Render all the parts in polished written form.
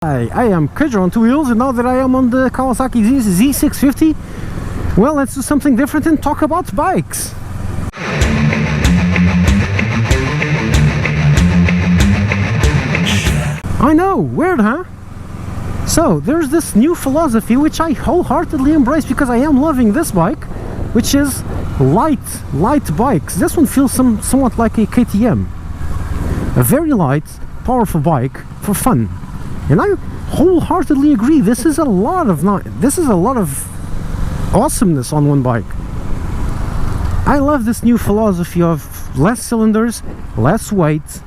Hi, I am Kedra on two wheels, and now that I am on the Kawasaki Z650, well, let's do something different and talk about bikes. I know, weird, huh? So, there's this new philosophy which I wholeheartedly embrace because I am loving this bike, which is light bikes. This one feels somewhat like a KTM. A very light, powerful bike for fun. And I wholeheartedly agree. This is a lot of awesomeness on one bike. I love this new philosophy of less cylinders, less weight,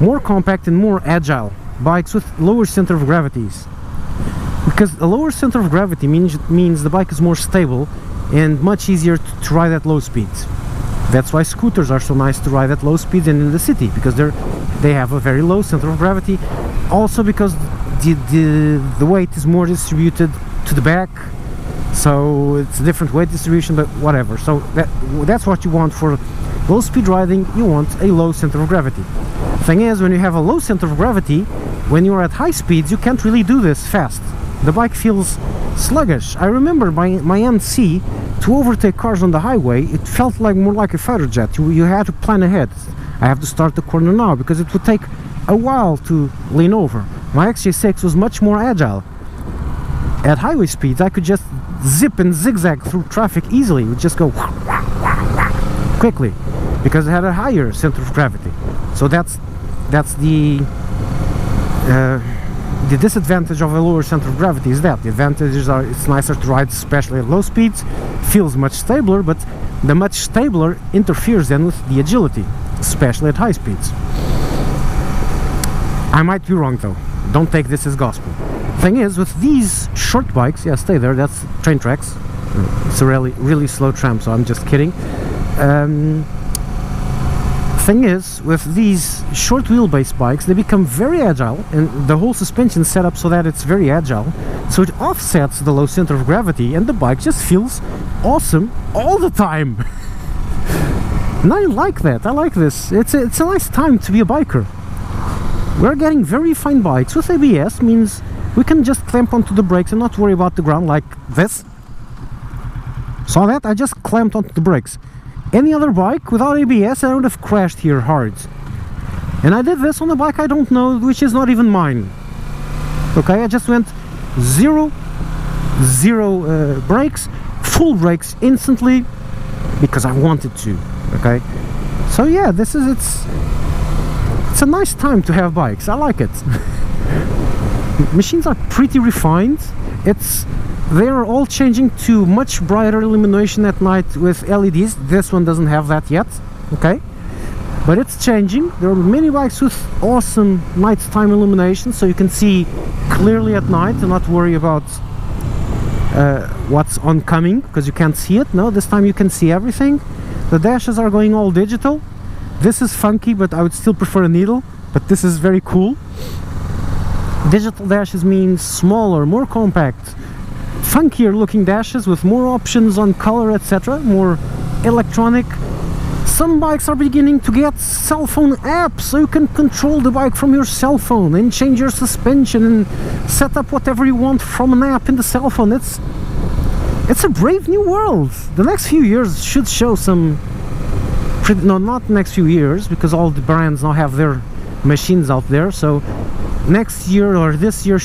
more compact and more agile bikes with lower center of gravities. Because a lower center of gravity means the bike is more stable and much easier to ride at low speeds. That's why scooters are so nice to ride at low speeds and in the city, because they have a very low center of gravity. Also because the weight is more distributed to the back, so it's a different weight distribution, but whatever. So that's what you want for low speed riding. You want a low center of gravity. Thing is, when you have a low center of gravity, when you're at high speeds, you can't really do this fast. The bike feels sluggish. I remember my NC, to overtake cars on the highway, it felt more like a fighter jet. You had to plan ahead. I have to start the corner now because it would take a while to lean over. My XJ6 was much more agile. At highway speeds, I could just zip and zigzag through traffic easily. It would just go quickly because it had a higher center of gravity. So that's the disadvantage of a lower center of gravity is that. The advantages are it's nicer to ride, especially at low speeds, feels much stabler, but the much stabler interferes then with the agility, especially at high speeds. I might be wrong though, don't take this as gospel. Thing is, with these short bikes, yeah, stay there, that's train tracks. It's a really slow tram, so I'm just kidding. Thing is, with these short wheelbase bikes, they become very agile, and the whole suspension is set up so that it's very agile, so it offsets the low center of gravity, and the bike just feels awesome all the time. And I like that. I like this. It's a nice time to be a biker. We're getting very fine bikes with ABS, means we can just clamp onto the brakes and not worry about the ground like this. Saw that? I just clamped onto the brakes. Any other bike without ABS, I would have crashed here hard. And I did this on a bike I don't know, which is not even mine. Okay, I just went zero brakes, full brakes instantly because I wanted to. Okay, so yeah, it's a nice time to have bikes. I like it. Machines are pretty refined. They are all changing to much brighter illumination at night with LEDs. This one doesn't have that yet, okay? But it's changing. There are many bikes with awesome nighttime illumination, so you can see clearly at night and not worry about what's oncoming, because you can't see it. No, this time you can see everything. The dashes are going all digital. This is funky, but I would still prefer a needle, but this is very cool. Digital dashes means smaller, more compact, funkier looking dashes with more options on color, etc., more electronic. Some bikes are beginning to get cell phone apps, so you can control the bike from your cell phone and change your suspension and set up whatever you want from an app in the cell phone. It's a brave new world. The next few years should show some no, not the next few years, because all the brands now have their machines out there, so next year or this year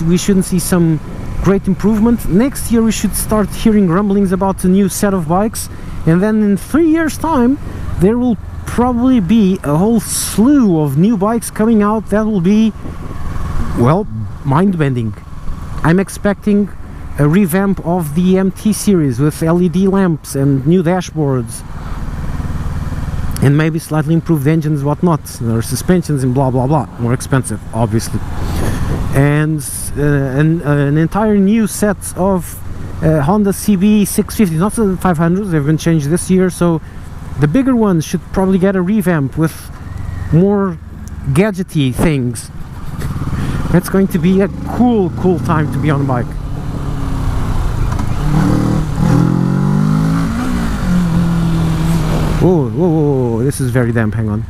we shouldn't see some great improvement. Next year we should start hearing rumblings about a new set of bikes, and then in 3 years time there will probably be a whole slew of new bikes coming out that will be, well, mind-bending. I'm expecting a revamp of the MT series with LED lamps and new dashboards and maybe slightly improved engines, whatnot, or suspensions and blah blah blah, more expensive obviously, and an entire new set of Honda CB 650, not the 500s, they've been changed this year, so the bigger ones should probably get a revamp with more gadgety things. It's going to be a cool time to be on a bike. Whoa, this is very damp, hang on.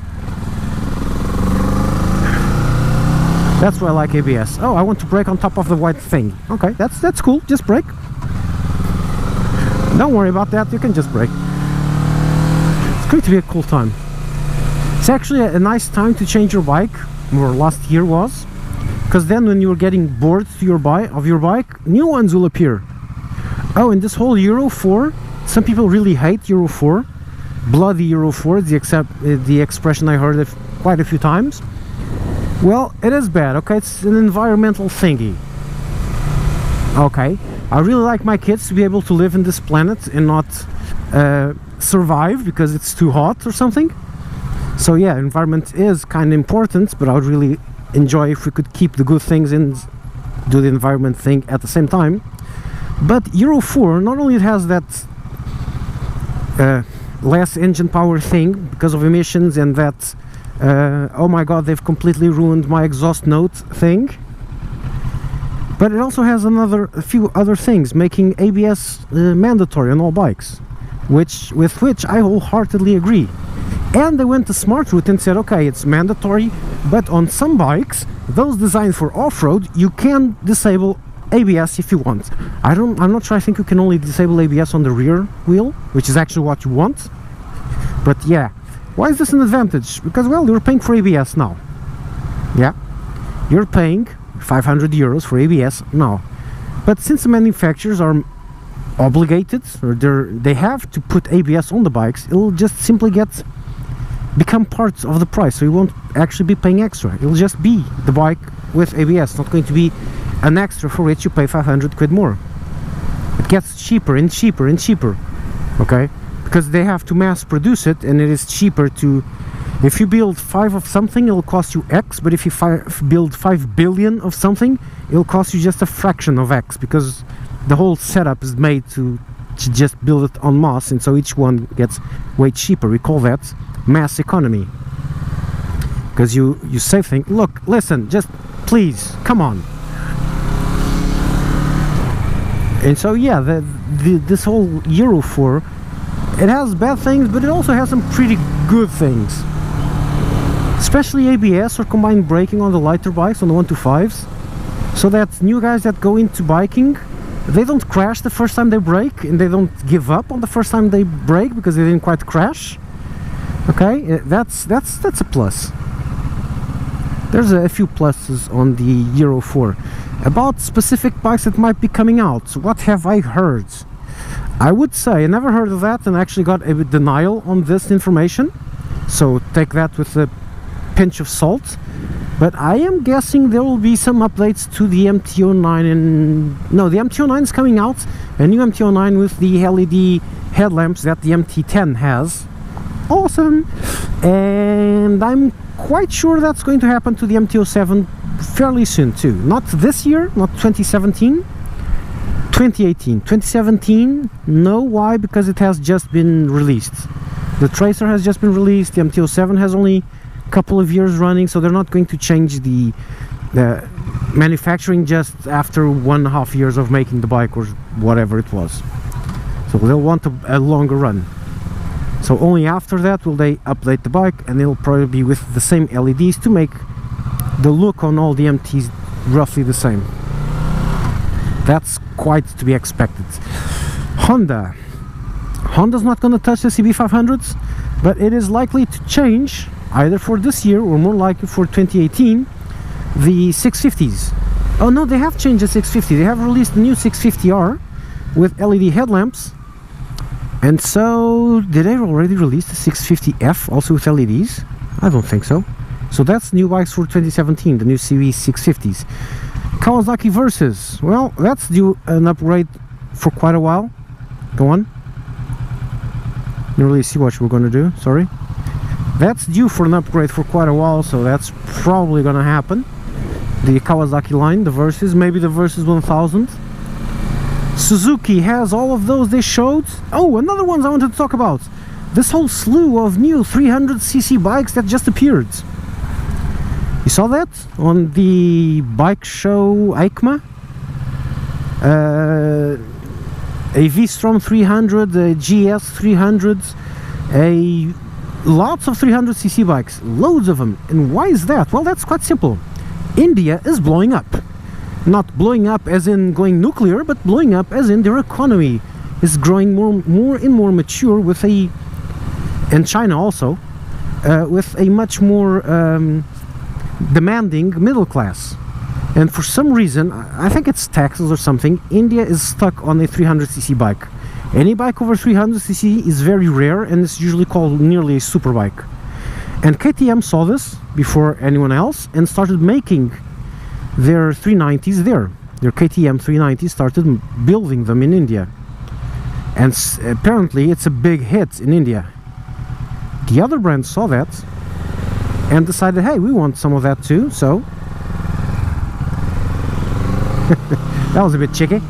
That's why I like ABS. Oh, I want to brake on top of the white thing. Okay, that's cool. Just brake. Don't worry about that. You can just brake. It's going to be a cool time. It's actually a nice time to change your bike, or last year was, because then when you're getting bored to your bike, new ones will appear. Oh, and this whole Euro 4, some people really hate Euro 4. Bloody Euro 4 is the expression I heard quite a few times. Well, it is bad, okay? It's an environmental thingy. Okay, I really like my kids to be able to live in this planet and not survive because it's too hot or something. So yeah, environment is kind of important, but I would really enjoy if we could keep the good things and do the environment thing at the same time. But Euro 4, not only it has that less engine power thing because of emissions and that oh my god, they've completely ruined my exhaust note thing, but it also has a few other things, making ABS mandatory on all bikes, with which I wholeheartedly agree. And they went the smart route and said, okay, it's mandatory, but on some bikes, those designed for off-road, you can disable ABS if you want. I'm not sure. I think you can only disable ABS on the rear wheel, which is actually what you want. But yeah, why is this an advantage? Because, well, you're paying for ABS now. Yeah, you're paying 500 euros for ABS now. But since the manufacturers are obligated, or they have to put ABS on the bikes, it'll just simply become part of the price. So you won't actually be paying extra. It'll just be the bike with ABS, not going to be an extra for which you pay 500 quid more. It gets cheaper and cheaper and cheaper, okay? Because they have to mass produce it, and it is cheaper to... If you build 5 of something, it'll cost you X, but if you build 5 billion of something, it'll cost you just a fraction of X, because the whole setup is made to just build it en masse, and so each one gets way cheaper. We call that mass economy. Because you save things. Look, listen, just please, come on. And so yeah, this whole Euro 4, it has bad things, but it also has some pretty good things. Especially ABS or combined braking on the lighter bikes, on the 125s. So that new guys that go into biking, they don't crash the first time they brake, and they don't give up on the first time they brake because they didn't quite crash. Okay, that's a plus. There's a few pluses on the Euro 4. About specific bikes that might be coming out, what have I heard? I would say I never heard of that, and actually got a denial on this information, so take that with a pinch of salt. But I am guessing there will be some updates to the MT-09, and no, the MT-09 is coming out, a new MT-09 with the LED headlamps that the MT-10 has. Awesome! And I'm quite sure that's going to happen to the MT-07 fairly soon too. Not this year, not 2017, 2018. 2017, no. Why? Because it has just been released. The Tracer has just been released, the MT-07 has only a couple of years running, so they're not going to change the manufacturing just after 1.5 years of making the bike or whatever it was. So they'll want a longer run. So only after that will they update the bike, and it'll probably be with the same LEDs to make the look on all the MTs roughly the same. That's quite to be expected. Honda's not going to touch the CB500s, but it is likely to change either for this year or more likely for 2018 the 650s. Oh no, they have changed the 650. They have released the new 650R with LED headlamps. And so, did they already release the 650F also with LEDs? I don't think so. So that's new bikes for 2017, the new CB 650s. Kawasaki Versys. Well, that's due an upgrade for quite a while. Go on. Didn't really see what we're going to do, sorry. That's due for an upgrade for quite a while, so that's probably going to happen. The Kawasaki line, the Versys, maybe the Versys 1000. Suzuki has all of those they showed. Oh, another ones I wanted to talk about. This whole slew of new 300cc bikes that just appeared. You saw that on the bike show EICMA? A V-Strom 300, a GS 300, lots of 300cc bikes, loads of them. And why is that? Well, that's quite simple. India is blowing up. Not blowing up as in going nuclear, but blowing up as in their economy is growing more and more mature with a, and China also, with a much more demanding middle class. And for some reason, I think it's taxes or something, India is stuck on a 300cc bike. Any bike over 300cc is very rare and it's usually called nearly a super bike. And KTM saw this before anyone else and started making their 390s there. Their KTM 390s started building them in India. And apparently it's a big hit in India. The other brands saw that and decided, hey, we want some of that too, so that was a bit cheeky.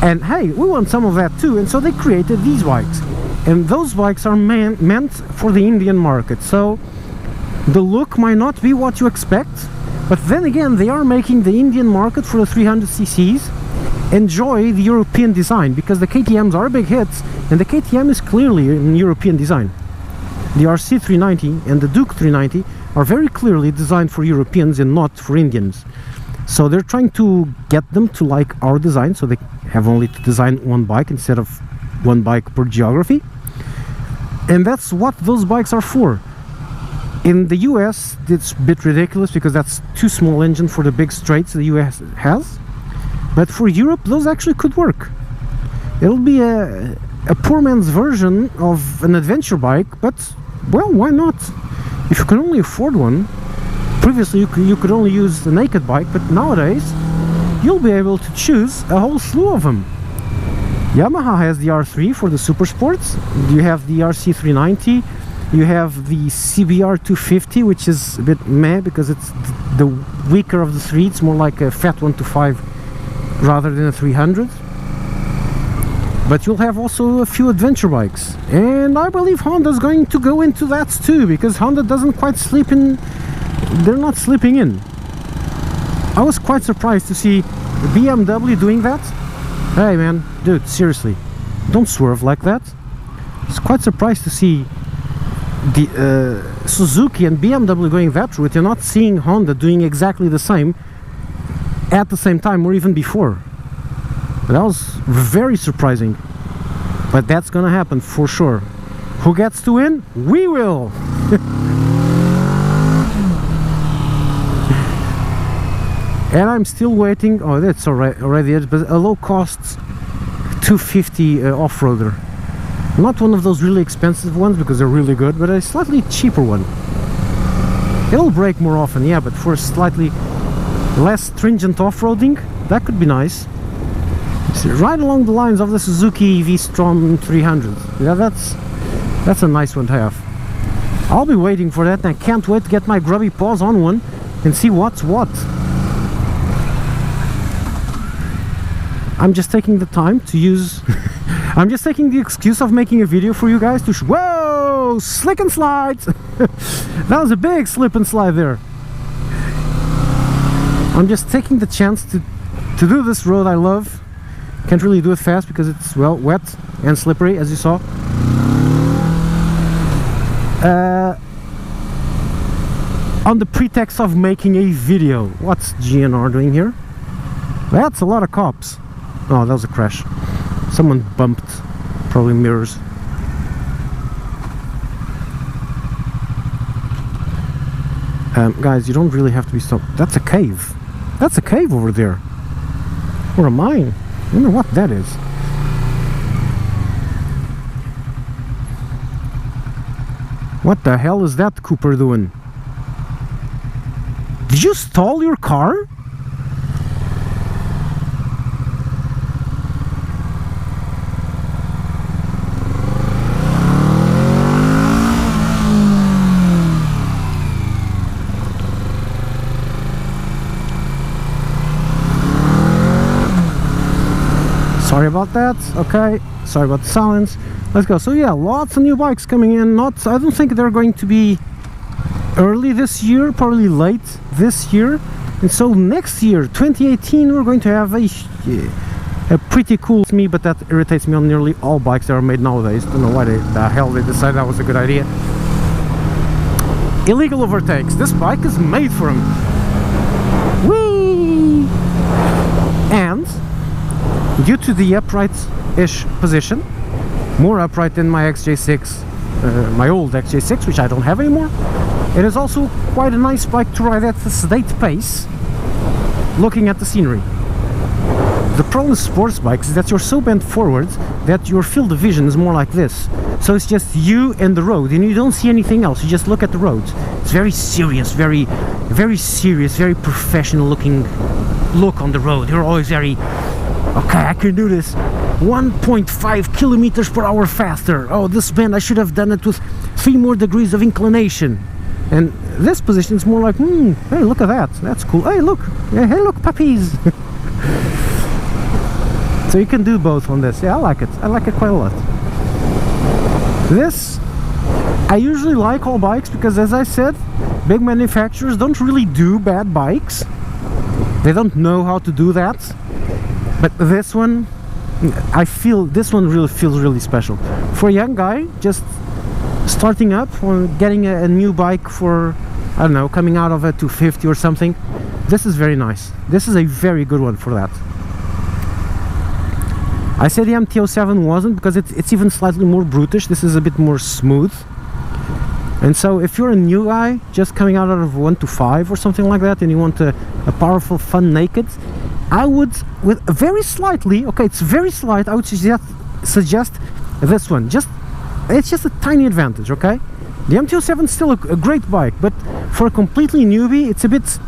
And hey, we want some of that too, and so they created these bikes. And those bikes are meant for the Indian market, so the look might not be what you expect, but then again, they are making the Indian market for the 300cc's enjoy the European design, because the KTMs are big hits, and the KTM is clearly in European design. The RC 390 and the Duke 390 are very clearly designed for Europeans and not for Indians. So they're trying to get them to like our design, so they have only to design one bike instead of one bike per geography. And that's what those bikes are for. In the US, it's a bit ridiculous because that's too small engine for the big straights the US has. But for Europe, those actually could work. It'll be a poor man's version of an adventure bike, but, well, why not? If you can only afford one, previously you could only use the naked bike, but nowadays, you'll be able to choose a whole slew of them. Yamaha has the R3 for the super sports, you have the RC 390, you have the CBR 250, which is a bit meh because it's the weaker of the three, it's more like a fat 125 rather than a 300. But you'll have also a few adventure bikes, and I believe Honda's going to go into that too, because Honda doesn't quite sleep in, they're not sleeping in. I was quite surprised to see BMW doing that. Hey man, dude, seriously, don't swerve like that. I was quite surprised to see the Suzuki and BMW going that route. You're not seeing Honda doing exactly the same at the same time or even before. That was very surprising, but that's gonna happen for sure. Who gets to win? We will! And I'm still waiting. Oh, that's already it, but a low cost 250 off-roader. Not one of those really expensive ones because they're really good, but a slightly cheaper one. It'll break more often, yeah, but for slightly less stringent off-roading, that could be nice. It's right along the lines of the Suzuki V-Strom 300. Yeah, that's a nice one to have. I'll be waiting for that, and I can't wait to get my grubby paws on one and see what's what. I'm just taking the time to use I'm just taking the excuse of making a video for you guys to whoa, slick and slides. That was a big slip and slide there. I'm just taking the chance to do this road I love. Can't really do it fast because it's, well, wet and slippery, as you saw. On the pretext of making a video. What's GNR doing here? That's a lot of cops. Oh, that was a crash. Someone bumped, probably mirrors. Guys, you don't really have to be stopped. That's a cave. That's a cave over there. Or a mine. I don't know what that is. What the hell is that Cooper doing? Did you stall your car? Sorry about that. Okay, sorry about the silence. Let's go. So yeah, lots of new bikes coming in. I don't think they're going to be early this year, probably late this year. And so next year, 2018, we're going to have a pretty cool, to me, but that irritates me on nearly all bikes that are made nowadays. Don't know why the hell they decided that was a good idea. Illegal overtakes. This bike is made for them. due to the upright-ish position, more upright than my XJ6, my old XJ6, which I don't have anymore. It is also quite a nice bike to ride at a sedate pace, looking at the scenery. The problem with sports bikes is that you're so bent forward that your field of vision is more like this. So it's just you and the road, and you don't see anything else. You just look at the road. It's very serious, very serious, very professional looking look on the road. You're always very, okay, I can do this 1.5 kilometers per hour faster. Oh, this bend, I should have done it with 3 more degrees of inclination. And this position is more like, hey, look at that. That's cool. Hey, look. Hey, look, puppies. So you can do both on this. Yeah, I like it. I like it quite a lot. This, I usually like all bikes because, as I said, big manufacturers don't really do bad bikes. They don't know how to do that. But this one, I feel this one really feels really special. For a young guy, just starting up or getting a new bike for, I don't know, coming out of a 250 or something, this is very nice. This is a very good one for that. I say the MT-07 wasn't because it's even slightly more brutish. This is a bit more smooth. And so if you're a new guy just coming out of 125 or something like that and you want a powerful, fun naked, I would, with very slightly, okay, it's very slight, I would suggest this one. It's just a tiny advantage, okay? The MT-07 is still a great bike, but for a completely newbie, it's a bit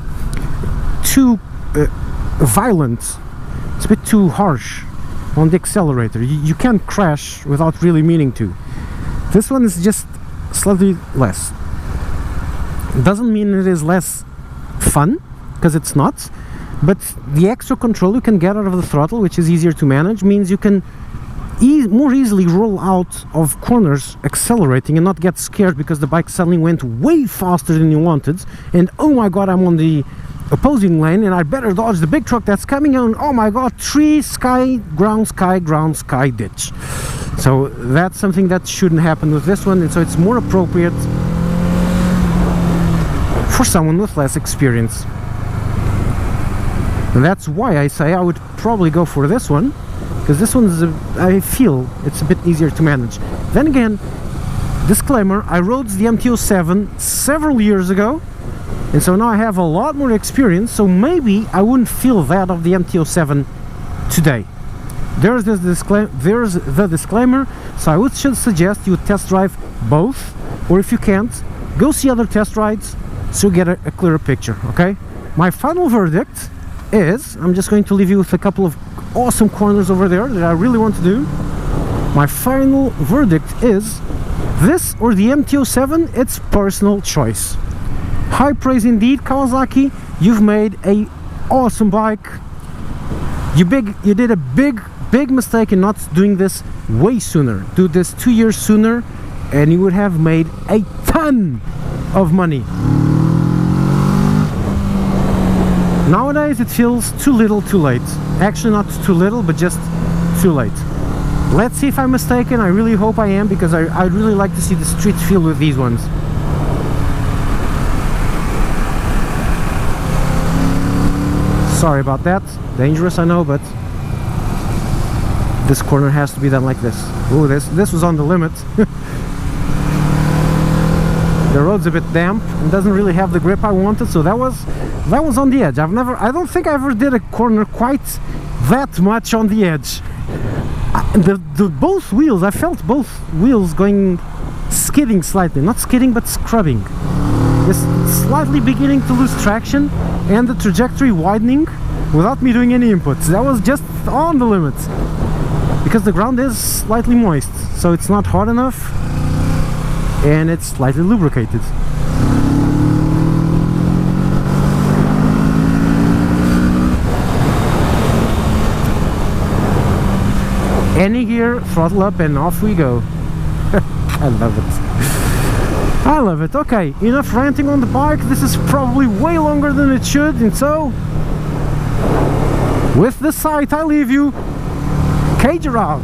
too violent. It's a bit too harsh on the accelerator. You can't crash without really meaning to. This one is just slightly less. It doesn't mean it is less fun, because it's not, but the extra control you can get out of the throttle, which is easier to manage, means you can more easily roll out of corners accelerating and not get scared because the bike suddenly went way faster than you wanted, and oh my god, I'm on the opposing lane and I better dodge the big truck that's coming on. Oh my god, tree, sky, ground, sky, ditch. So that's something that shouldn't happen with this one, and so it's more appropriate for someone with less experience. And that's why I say I would probably go for this one, because this one is, I feel it's a bit easier to manage. Then again, disclaimer, I rode the MT-07 several years ago, and so now I have a lot more experience, so maybe I wouldn't feel that of the MT-07 today. There's the disclaimer, so I would suggest you test drive both, or if you can't, go see other test rides so you get a clearer picture, okay? My final verdict is, I'm just going to leave you with a couple of awesome corners over there that I really want to do. My final verdict is, this or the MT-07, it's personal choice. High praise indeed, Kawasaki. You've made a awesome bike. You did a big mistake in not doing this way sooner. Do this 2 years sooner and you would have made a ton of money. Nowadays it feels too little too late. Actually not too little, but just too late. Let's see if I'm mistaken. I really hope I am, because I'd really like to see the street feel with these ones. Sorry about that. Dangerous, I know, but this corner has to be done like this. Oh, this was on the limit. The road's a bit damp and doesn't really have the grip I wanted, so that was on the edge. I don't think I ever did a corner quite that much on the edge. Both wheels, I felt both wheels going skidding slightly, not skidding but scrubbing. Just slightly beginning to lose traction and the trajectory widening without me doing any inputs. That was just on the limit, because the ground is slightly moist, so it's not hot enough and it's slightly lubricated. Any gear, throttle up and off we go. I love it. I love it. Okay, enough ranting on the bike. This is probably way longer than it should, and so with the sight I leave you. Cage her out.